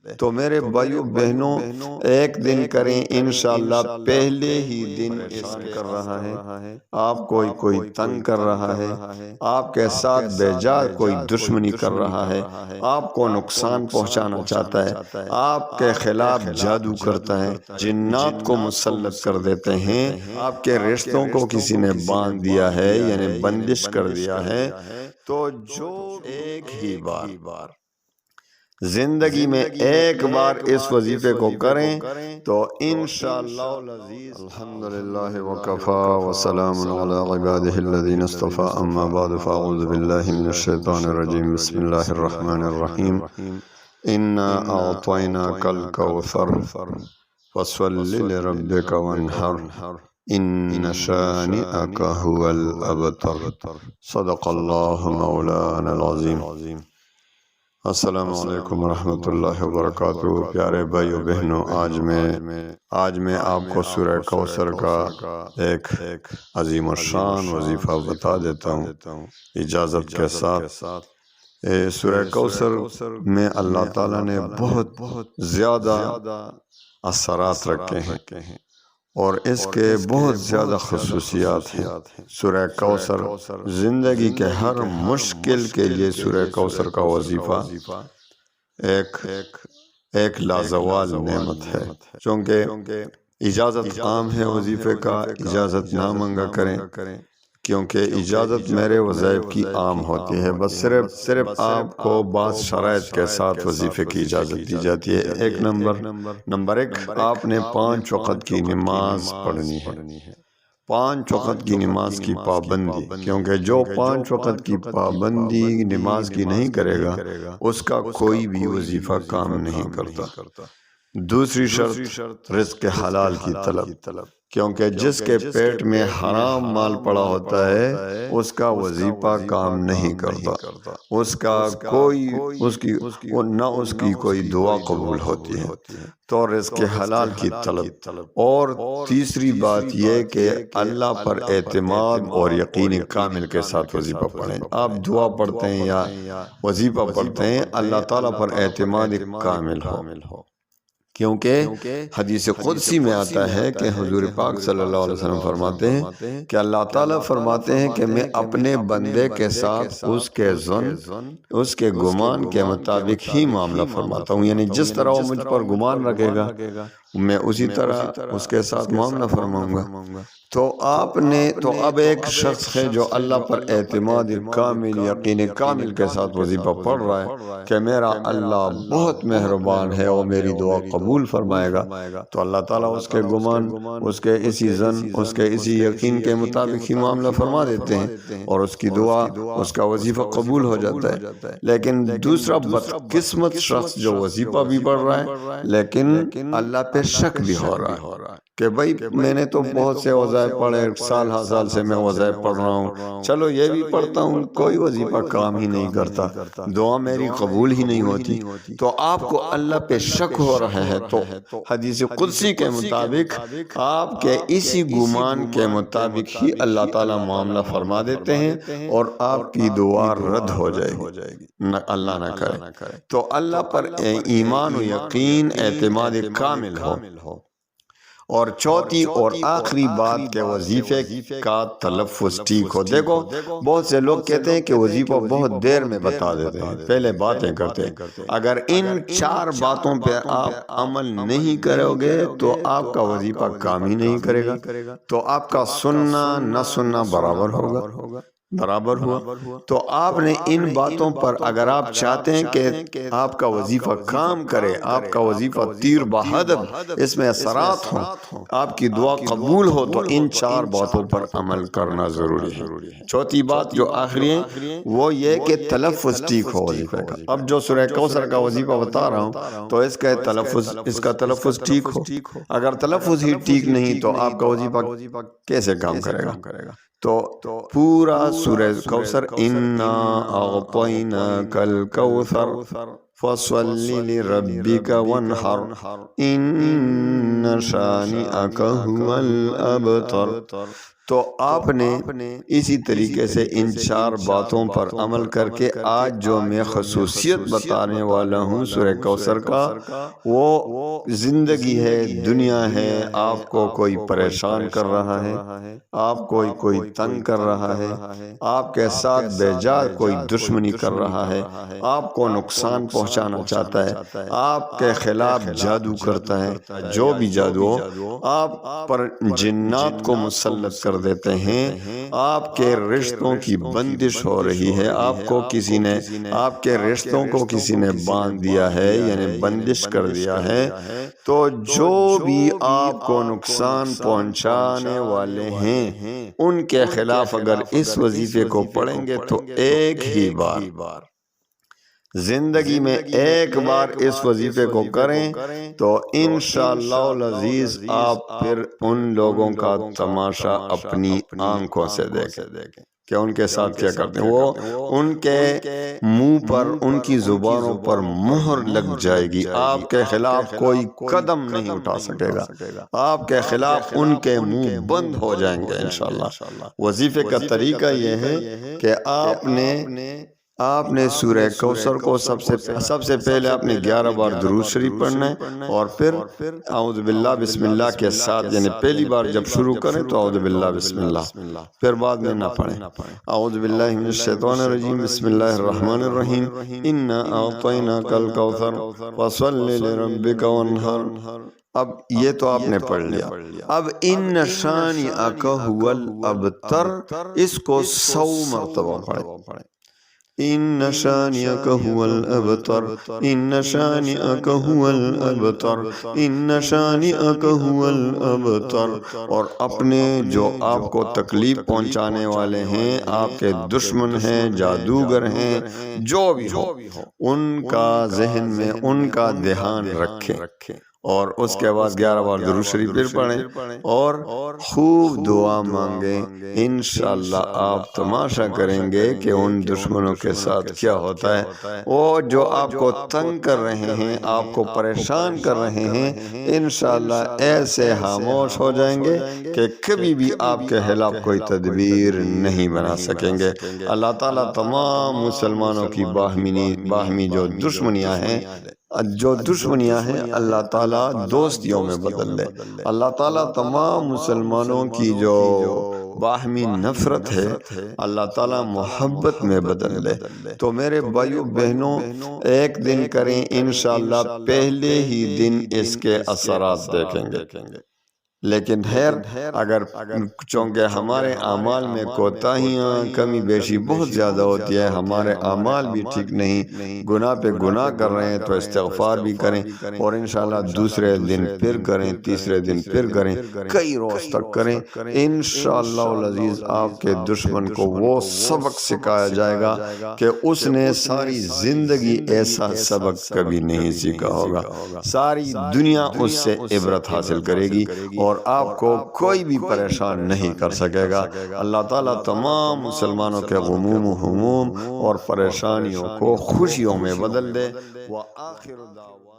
تو میرے بھائیو بہنوں ایک دن کریں انشاءاللہ، پہلے ہی دن اس کر رہا ہے آپ کوئی تنگ کر رہا ہے، آپ کے ساتھ بیجا کوئی دشمنی کر رہا ہے، آپ کو نقصان پہنچانا چاہتا ہے، آپ کے خلاف جادو کرتا ہے، جنات کو مسلط کر دیتے ہیں، آپ کے رشتوں کو کسی نے باندھ دیا ہے یعنی بندش کر دیا ہے، تو جو ایک ہی بار زندگی میں ایک بار اس وظیفے کو کریں تو انشاءاللہ العزیز الحمدللہ وکفا وسلام علی عبادہ الذین اصطفى اما بعد فاعوذ باللہ من الشیطان الرجیم بسم اللہ الرحمن الرحیم انا اعطیناک الکوثر فصل لربک وانحر ان شانئک هو الابتر صدق اللہ مولانا العظیم۔ السلام علیکم ورحمۃ اللہ وبرکاتہ۔ پیارے بھائیو بہنوں، آج میں آپ کو سورہ کوثر کا ایک عظیم الشان وظیفہ بتا دیتا ہوں اجازت کے ساتھ۔ سورہ کوثر میں اللہ تعالیٰ نے بہت زیادہ اثرات رکھے ہیں اور اس کے بہت زیادہ خصوصیات ہیں۔ سورہ کوثر زندگی کے ہر مشکل کے لیے سورہ کوثر کا وظیفہ ایک لازوال نعمت ہے، چونکہ اجازت عام ہے وظیفے کا، اجازت نہ مانگا کریں، کیونکہ اجازت میرے وظائف کی عام ہوتی ہے، بس صرف آپ کو بعض شرائط کے ساتھ وظیفے کی اجازت دی جاتی ہے۔ ایک نمبر ایک، آپ نے 5 وقت کی نماز پڑھنی ہے، 5 وقت کی نماز کی پابندی، کیونکہ جو 5 وقت کی پابندی نماز کی نہیں کرے گا اس کا کوئی بھی وظیفہ کام نہیں کرتا۔ دوسری شرط رزق حلال کی طلب، کیونکہ جس کے پیٹ میں حرام مال پڑا ہوتا ہے اس کا وظیفہ کام نہیں کرتا، اس کی کوئی دعا قبول ہوتی ہے۔ تو رزق حلال کی طلب، اور تیسری بات یہ کہ اللہ پر اعتماد اور یقین کامل کے ساتھ وظیفہ پڑھیں۔ آپ دعا پڑھتے ہیں یا وظیفہ پڑھتے ہیں، اللہ تعالیٰ پر اعتماد کامل ہو، کیونکہ حدیث قدسی میں آتا ہے کہ حضور پاک صلی اللہ علیہ وسلم فرماتے ہیں کہ اللہ تعالیٰ فرماتے ہیں کہ میں اپنے بندے کے ساتھ اس کے گمان کے مطابق ہی معاملہ فرماتا ہوں، یعنی جس طرح وہ مجھ پر گمان رکھے گا میں اسی طرح اس کے ساتھ معاملہ فرماؤں گا۔ تو اب ایک شخص ہے جو اللہ پر اعتماد کامل یقین کامل کے ساتھ وظیفہ پڑھ رہا ہے کہ میرا اللہ بہت مہربان ہے اور میری دعا قبول فرمائے گا، تو اللہ تعالیٰ اس کے گمان، اس کے اسی ظن، اس کے اسی یقین کے مطابق ہی معاملہ فرما دیتے ہیں اور اس کی دعا، اس کا وظیفہ قبول ہو جاتا ہے۔ لیکن دوسرا بدقسمت شخص جو وظیفہ بھی پڑھ رہا ہے لیکن اللہ پہ شک بھی ہو رہا ہے کہ بھائی میں نے تو بہت سے وظائف پڑھے، سال سے میں وظائف پڑھ رہا ہوں، چلو یہ بھی پڑھتا ہوں، کوئی وظیفہ کام ہی نہیں کرتا، دعا میری قبول ہی نہیں ہوتی، تو آپ کو اللہ پہ شک ہو رہا ہے، تو حدیث قدسی کے مطابق آپ کے اسی گمان کے مطابق ہی اللہ تعالیٰ معاملہ فرما دیتے ہیں اور آپ کی دعا رد ہو جائے گی، اللہ نہ کرے۔ تو اللہ پر ایمان و یقین اعتماد کامل ہو۔ اور چوتھی اور آخری بات کہ وظیفے کا تلفظ ٹھیک ہو۔ دیکھو بہت سے لوگ کہتے ہیں کہ وظیفہ بہت دیر میں بتا دیتے ہیں، پہلے باتیں کرتے ہیں، اگر ان 4 باتوں پہ آپ عمل نہیں کرو گے تو آپ کا وظیفہ کام ہی نہیں کرے گا، تو آپ کا سننا نہ سننا برابر ہوا۔ تو آپ نے ان باتوں پر اگر آپ چاہتے ہیں کہ آپ کا وظیفہ کام کرے، آپ کا وظیفہ تیر بہدف اس میں اثرات ہوں، آپ کی دعا قبول ہو، تو ان 4 باتوں پر عمل کرنا ضروری ہے۔ چوتھی بات جو آخری ہے وہ یہ کہ تلفظ ٹھیک ہو وظیفے کا۔ اب جو سورہ کوثر کا وظیفہ بتا رہا ہوں تو اس کا تلفظ ٹھیک ہو، اگر تلفظ ہی ٹھیک نہیں تو آپ کا وظیفہ کیسے کام کرے گا؟ تو پورا سورہ کوثر انا اعطیناک الکوثر فصل لربک وانحر ان شانئک هو الابتر، تو آپ نے اسی طریقے سے ان 4 باتوں پر عمل کر کے آج جو میں خصوصیت بتانے والا ہوں سورہ کوثر کا، وہ زندگی ہے، دنیا ہے، آپ کو کوئی پریشان کر رہا ہے، آپ کوئی تنگ کر رہا ہے، آپ کے ساتھ بے جا کوئی دشمنی کر رہا ہے، آپ کو نقصان پہنچانا چاہتا ہے، آپ کے خلاف جادو کرتا ہے، جو بھی جادو ہو، آپ پر جنات کو مسلط کر دیتے ہیں، آپ کے رشتوں کی بندش ہو رہی ہے، آپ کو کسی نے آپ کے رشتوں کو کسی نے باندھ دیا ہے، یعنی بندش کر دیا ہے، تو جو بھی آپ کو نقصان پہنچانے والے ہیں ان کے خلاف اگر اس وظیفے کو پڑھیں گے تو ایک ہی بار زندگی میں ایک بار اس وظیفے کو کریں تو انشاءاللہ العزیز آپ پھر ان لوگوں کا تماشا اپنی آنکھوں سے دیکھیں کہ ان کے ساتھ کیا کرتے ہیں، وہ ان کے منہ پر، ان کی زبانوں پر مہر لگ جائے گی، آپ کے خلاف کوئی قدم نہیں اٹھا سکے گا، آپ کے خلاف ان کے منہ بند ہو جائیں گے انشاءاللہ۔ وظیفے کا طریقہ یہ ہے کہ آپ نے سورہ کوثر کو سب سے پہلے آپ نے 11 بار درود شریف پڑھنا ہے، اور پھر اعوذ باللہ بسم اللہ کے ساتھ، یعنی پہلی بار جب شروع کریں تو اعوذ باللہ بسم اللہ، پھر بعد میں نہ پڑھیں۔ اعوذ باللہ من الشیطان الرجیم، بسم اللہ الرحمن الرحیم، انا اعطیناک الکوثر فصل لربک وانحر۔ اب یہ تو آپ نے پڑھ لیا، اب ان شانئک ھو الابتر، اس کو 100 مرتبہ پڑھیں۔ ان شانئک ھو الابتر، ان شانئک ھو الابتر، ان شانئک ھو الابتر۔ اور اپنے جو آپ کو تکلیف پہنچانے والے ہیں، آپ کے دشمن ہیں، جادوگر ہیں، جو بھی ہو، ان کا ذہن میں ان کا دھیان رکھیں، اور اس کے بعد 11 بار درود شریف پھر پڑھیں اور خوب دعا مانگیں۔ انشاءاللہ آپ تماشا کریں گے کہ ان دشمنوں کے ساتھ کیا ہوتا ہے، وہ جو آپ کو تنگ کر رہے ہیں، آپ کو پریشان کر رہے ہیں، انشاءاللہ ایسے خاموش ہو جائیں گے کہ کبھی بھی آپ کے خلاف کوئی تدبیر نہیں بنا سکیں گے۔ اللہ تعالیٰ تمام مسلمانوں کی باہمی جو دشمنیاں ہیں اللہ تعالیٰ دوستیوں میں بدل دے، اللہ تعالیٰ تمام مسلمانوں کی جو باہمی نفرت ہے اللہ تعالیٰ محبت میں بدل دے۔ تو میرے بھائیو بہنوں، ایک دن کریں انشاءاللہ، پہلے ہی دن اس کے اثرات دیکھیں گے، لیکن خیر اگر چونکہ ہمارے اعمال میں کوتاہیاں، کمی بیشی بہت زیادہ ہوتی ہے، ہمارے اعمال بھی ٹھیک نہیں، گناہ پہ گناہ کر رہے ہیں، تو استغفار بھی کریں، اور انشاءاللہ دوسرے دن پھر کریں، تیسرے دن پھر کریں، کئی روز تک کریں، انشاءاللہ العزیز آپ کے دشمن کو وہ سبق سکھایا جائے گا کہ اس نے ساری زندگی ایسا سبق کبھی نہیں سیکھا ہوگا، ساری دنیا اس سے عبرت حاصل کرے گی، اور آپ کو کوئی بھی پریشان نہیں کر سکے گا۔ اللہ تعالیٰ تمام مسلمانوں کے غموم و ہموم اور پریشانیوں کو خوشیوں میں بدل دے۔ وآخر دعوانا